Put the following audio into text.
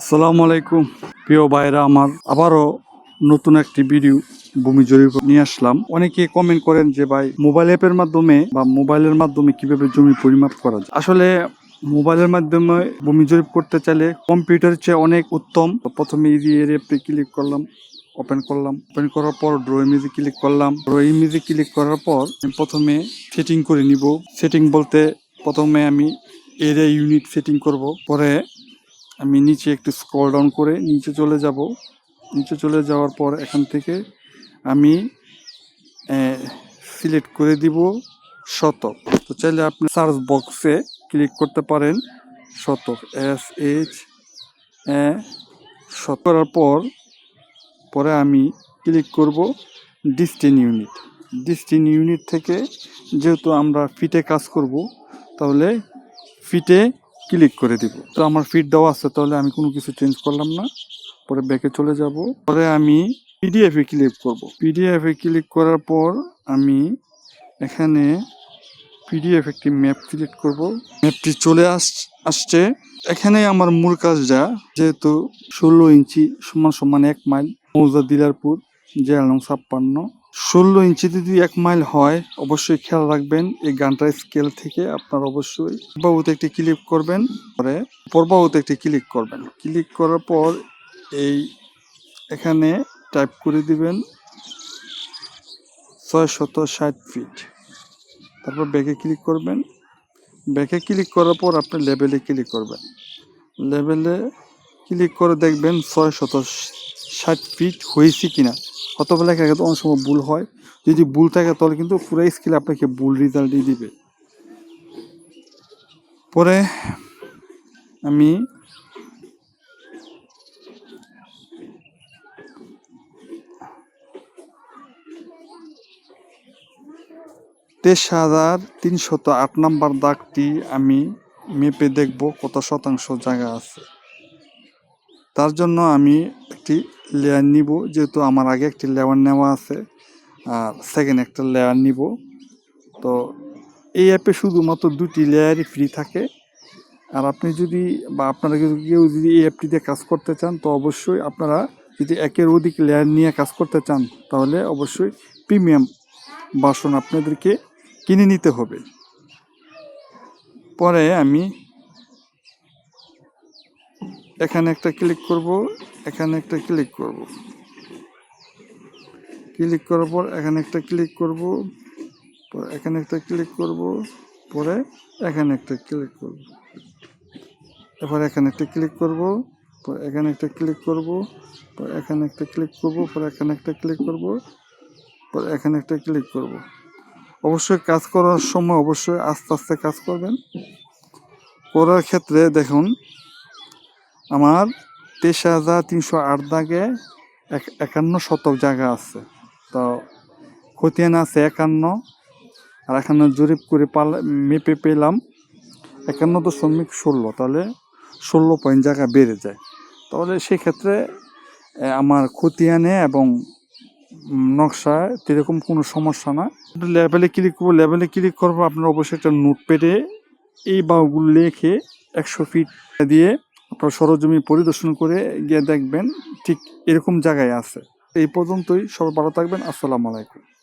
আসসালামু আলাইকুম প্রিয় ভাইরা আমার, আবারও নতুন একটি ভিডিও ভূমি জরিপ নিয়ে আসলাম। অনেকে কমেন্ট করেন যে ভাই মোবাইল অ্যাপের মাধ্যমে বা মোবাইলের মাধ্যমে কিভাবে জমি পরিমাপ করা যায়। আসলে মোবাইলের মাধ্যমে ভূমি জরিপ করতে চাইলে কম্পিউটারের চেয়ে অনেক উত্তম। প্রথমে ইজি এর অ্যাপে ক্লিক করলাম, ওপেন করার পর ড্র ইমেজে ক্লিক করলাম। ড্র ইমেজে ক্লিক করার পর প্রথমে সেটিং করে নিব। সেটিং বলতে প্রথমে আমি এরিয়া ইউনিট সেটিং করব। পরে আমি নিচে একটু স্ক্রল ডাউন করে নিচে চলে যাব। নিচে চলে যাওয়ার পর এখান থেকে আমি সিলেক্ট করে দিব শতক। তো চাইলে আপনি সার্চ বক্সে ক্লিক করতে পারেন শতক, SH শতক করার পরে আমি ক্লিক করব ডিস্টেন্স ইউনিট। ডিস্টেন্স ইউনিট থেকে যেহেতু আমরা ফিটে কাজ করব, তাহলে ফিটে ক্লিক করে দিব। তো আমার ফিট দেওয়া আছে, তাহলে আমি কোনো কিছু চেঞ্জ করলাম না। পরে ব্যাকে চলে যাব। পরে আমি পিডিএফে ক্লিক করব। পিডিএফে ক্লিক করার পর আমি এখানে পিডিএফ একটি ম্যাপ সিলেক্ট করব। ম্যাপটি চলে আসছে। এখানে আমার মূল কাজটা, যেহেতু 16 ইঞ্চি সমান 1 মাইল, মৌজা দিলারপুর, জেলা নং 56। 16 ইঞ্চি যদি 1 মাইল হয়, অবশ্যই খেয়াল রাখবেন এই গানটার স্কেল থেকে আপনার অবশ্যই পূর্বাবুতে একটি ক্লিক করবেন। পরে পূর্বাবুতে একটি ক্লিক করবেন। ক্লিক করার পর এখানে টাইপ করে দিবেন 660 ফিট। তারপর ব্যাকে ক্লিক করবেন। ব্যাকে ক্লিক করার পর আপনি লেভেলে ক্লিক করবেন। লেভেলে ক্লিক করে দেখবেন 660 ফিট হয়েছে কিনা। কতগুলো লেখা অনেক সময় ভুল হয়। যদি ভুল থাকে তাহলে কিন্তু পুরো স্কেল আপনাকে ভুল রেজাল্টই দিবে। পরে আমি (23,308) নাম্বার দাগটি আমি মেপে দেখব কত শতাংশ জায়গা আছে। তার জন্য আমি একটি লেয়ার নিব, যেহেতু আমার আগে একটি লেয়ার নেওয়া আছে আর সেকেন্ড একটা লেয়ার নিব। তো এই অ্যাপে শুধুমাত্র 2টি লেয়ারই ফ্রি থাকে। আর আপনি যদি বা আপনারা কেউ যদি এই অ্যাপটিতে কাজ করতে চান, তো অবশ্যই আপনারা যদি একের অধিক লেয়ার নিয়ে কাজ করতে চান, তাহলে অবশ্যই প্রিমিয়াম ভার্সন আপনাদেরকে কিনে নিতে হবে। পরে আমি এখানে একটা ক্লিক করব, এখানে একটা ক্লিক করব। ক্লিক করার পর এখানে একটা ক্লিক করব, পরে এখানে একটা ক্লিক করব, পরে এখানে একটা ক্লিক করব, এরপর এখানে একটা ক্লিক করব, পরে এখানে একটা ক্লিক করব, পরে এখানে একটা ক্লিক করব, পরে এখানে একটা ক্লিক করব, পরে এখানে একটা ক্লিক করব। অবশ্যই কাজ করার সময় অবশ্যই আস্তে আস্তে কাজ করবেন। করার ক্ষেত্রে দেখুন আমার 23,308 দাগে 51 শতক জায়গা আছে। তো খতিয়ান আছে 51, আর এখানে জরিপ করে মেপে পেলাম 51.16। তাহলে 16 পয়েন্ট জায়গা বেড়ে যায়। তাহলে সেক্ষেত্রে আমার খতিয়ানে এবং নকশায় এরকম কোনো সমস্যা না। লেভেলে ক্লিক করবো। লেভেলে ক্লিক করবো, আপনার অবশ্যই একটা নোটপ্যাডে এই বাহুগুলো লিখে 100 ফিট দিয়ে আপনার সরজমি পরিদর্শন করে গিয়ে দেখবেন ঠিক এরকম জায়গায় আছে। এই পর্যন্তই। সবাই ভালো থাকবেন। আসসালামু আলাইকুম।